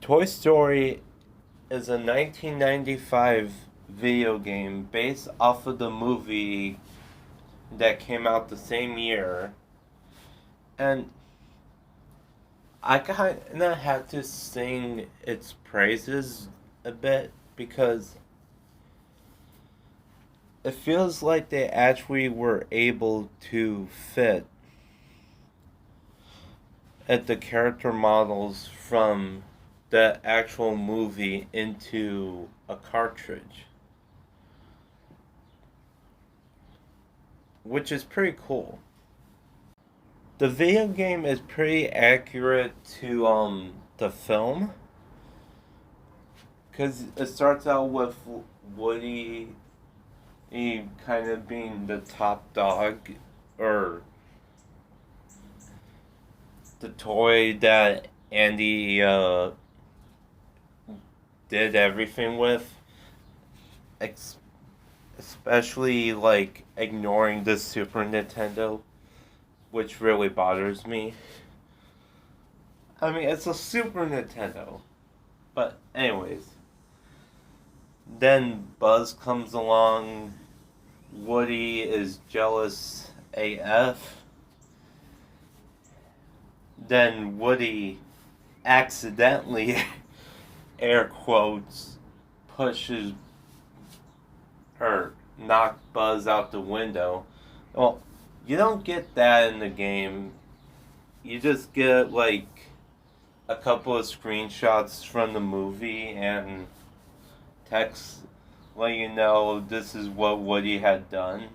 Toy Story is a 1995 video game based off of the movie that came out the same year. And I kind of had to sing its praises a bit because it feels like they actually were able to fit at the character models from the actual movie into a cartridge, which is pretty cool. The video game is pretty accurate to the film because it starts out with Woody, he kind of being the top dog, or the toy that Andy did everything with, especially like ignoring the Super Nintendo, which really bothers me. I mean, it's a Super Nintendo. But, anyways. Then Buzz comes along. Woody is jealous AF. Then Woody accidentally, air quotes, pushes or knocked Buzz out the window. Well, you don't get that in the game. You just get like a couple of screenshots from the movie and text letting you know this is what Woody had done.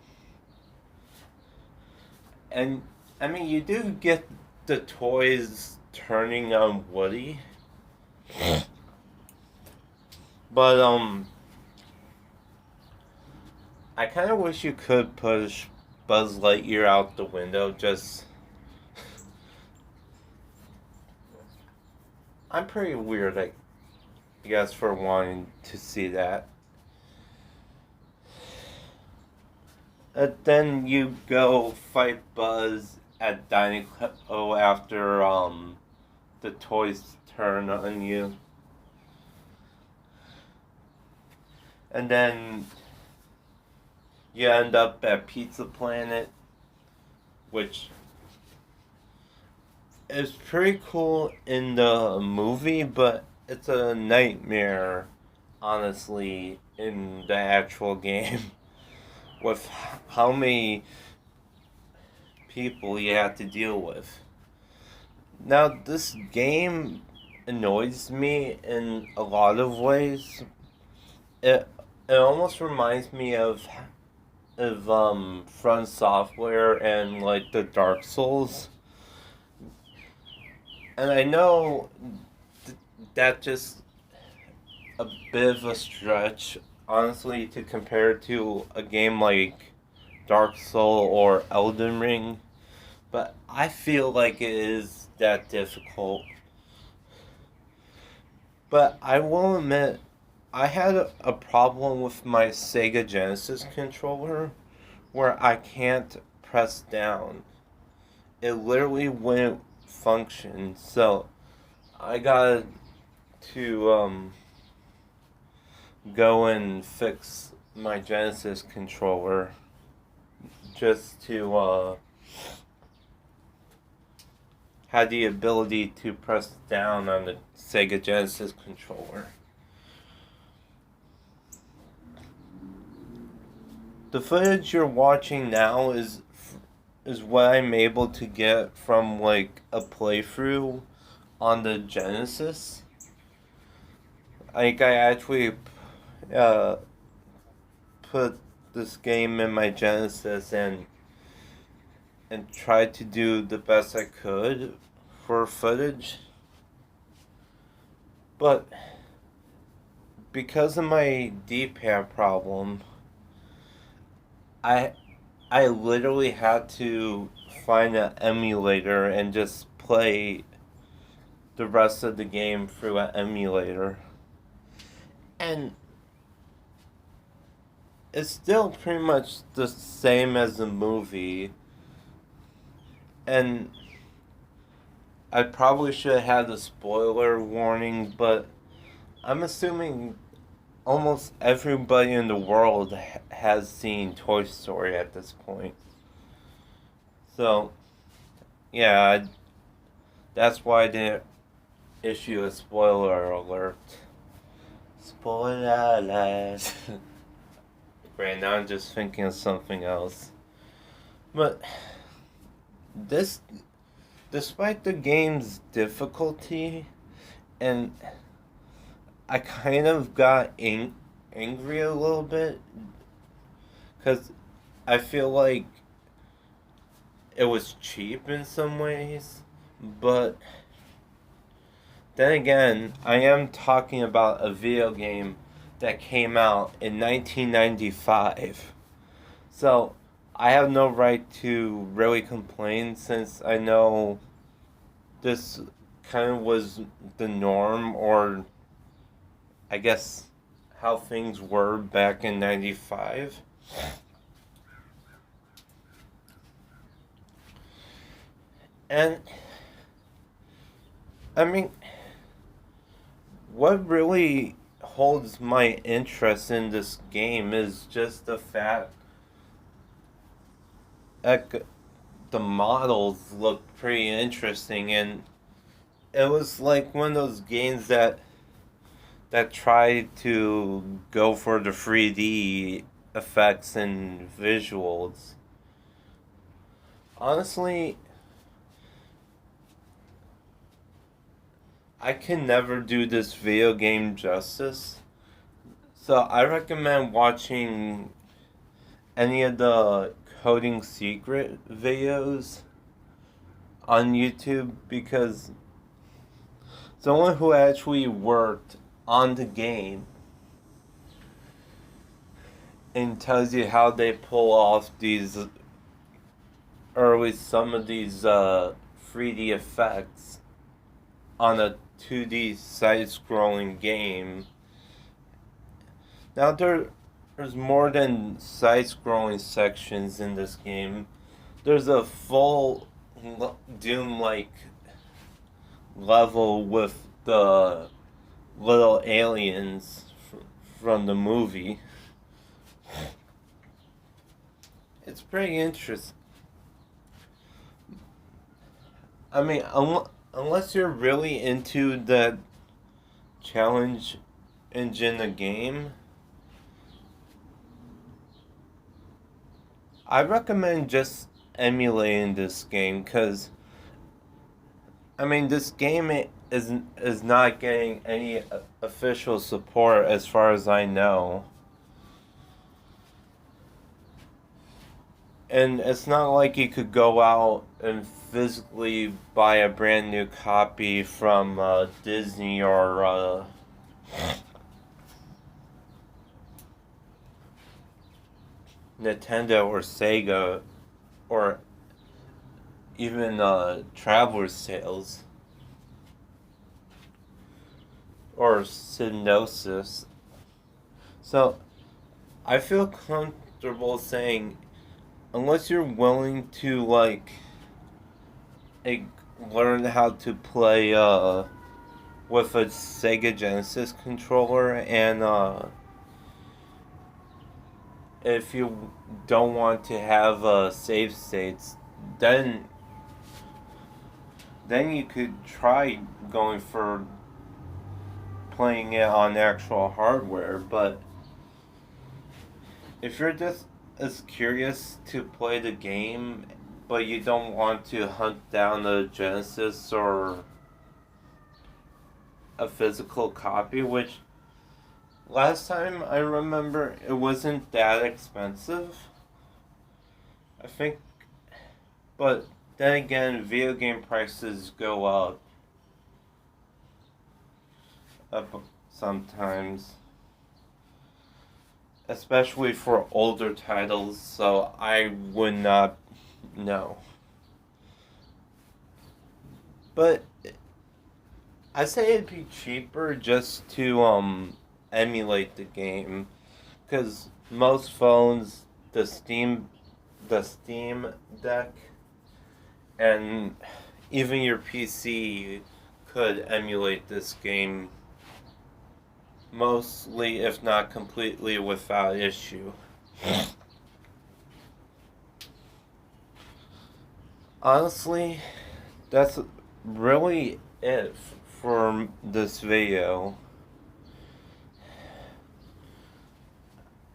And I mean, you do get the toys turning on Woody. But I kind of wish you could push Buzz Lightyear out the window. Just, I'm pretty weird, I guess, for wanting to see that. Then you go fight Buzz at Dining Club after the toys turn on you. And then you end up at Pizza Planet, which is pretty cool in the movie, but it's a nightmare, honestly, in the actual game with how many people you have to deal with. Now, this game annoys me in a lot of ways. It almost reminds me of Front Software and like the Dark Souls. And I know that just a bit of a stretch, honestly, to compare to a game like Dark Soul or Elden Ring, but I feel like it is that difficult. But I will admit, I had a problem with my Sega Genesis controller where I can't press down. It literally wouldn't function, so I got to go and fix my Genesis controller just to have the ability to press down on the Sega Genesis controller. The footage you're watching now is what I'm able to get from like a playthrough on the Genesis. Like I actually put this game in my Genesis and tried to do the best I could for footage. But because of my D-pad problem, I literally had to find an emulator and just play the rest of the game through an emulator. And it's still pretty much the same as the movie. And I probably should have had the spoiler warning, but I'm assuming almost everybody in the world has seen Toy Story at this point. So, yeah, that's why I didn't issue a spoiler alert. Spoiler alert. Right now I'm just thinking of something else. But this, despite the game's difficulty, and I kind of got angry a little bit, because I feel like it was cheap in some ways, but then again, I am talking about a video game that came out in 1995. So, I have no right to really complain since I know this kind of was the norm, or I guess how things were back in 95. And, I mean, what really holds my interest in this game is just the fact that the models look pretty interesting, and it was like one of those games that tried to go for the 3D effects and visuals. Honestly, I can never do this video game justice. So I recommend watching any of the coding secret videos on YouTube, because someone who actually worked on the game and tells you how they pull off these, or at least some of these 3D effects on a 2D side-scrolling game. Now there's more than side-scrolling sections in this game. There's a full Doom-like level with the little aliens from the movie. It's pretty interesting. I mean, unless you're really into the challenge engine of game, I recommend just emulating this game, because I mean, this game is not getting any official support as far as I know. And it's not like you could go out and physically buy a brand new copy from Disney or Nintendo or Sega or even Trallver Tales or spynosis. So I feel comfortable saying, unless you're willing to learn how to play with a Sega Genesis controller, and if you don't want to have save states, then you could try going for playing it on actual hardware. But if you're just as curious to play the game, but you don't want to hunt down a Genesis or a physical copy, which last time I remember it wasn't that expensive, I think. But then again, video game prices go up sometimes, especially for older titles, so I would not know. But I say it'd be cheaper just to emulate the game, because most phones, the Steam Deck, and even your PC could emulate this game mostly, if not completely, without issue. Honestly, that's really it for this video.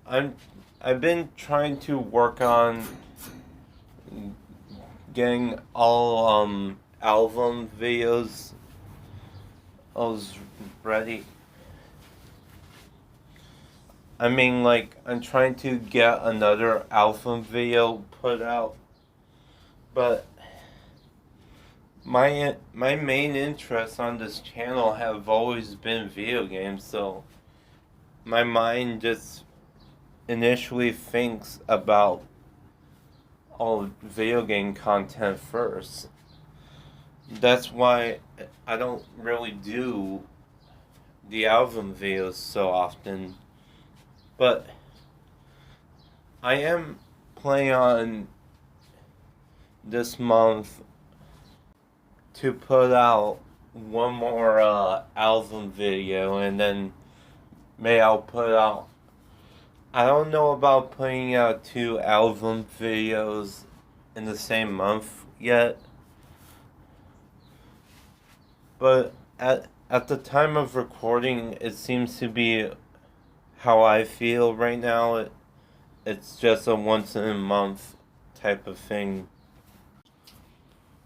I've been trying to work on getting all album videos ready. I mean, like, I'm trying to get another album video put out, but my main interests on this channel have always been video games, so my mind just initially thinks about all video game content first. That's why I don't really do the album videos so often. But I am planning on this month to put out one more album video, and then maybe I'll put out, I don't know about putting out 2 album videos in the same month yet, but at the time of recording, it seems to be how I feel right now. It's just a once in a month type of thing.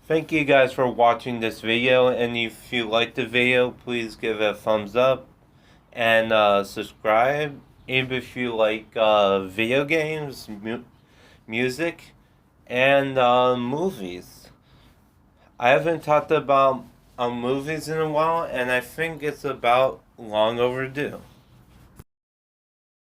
Thank you guys for watching this video, and if you liked the video, please give it a thumbs up and subscribe. Even if you like video games, music, and movies. I haven't talked about movies in a while, and I think it's about long overdue.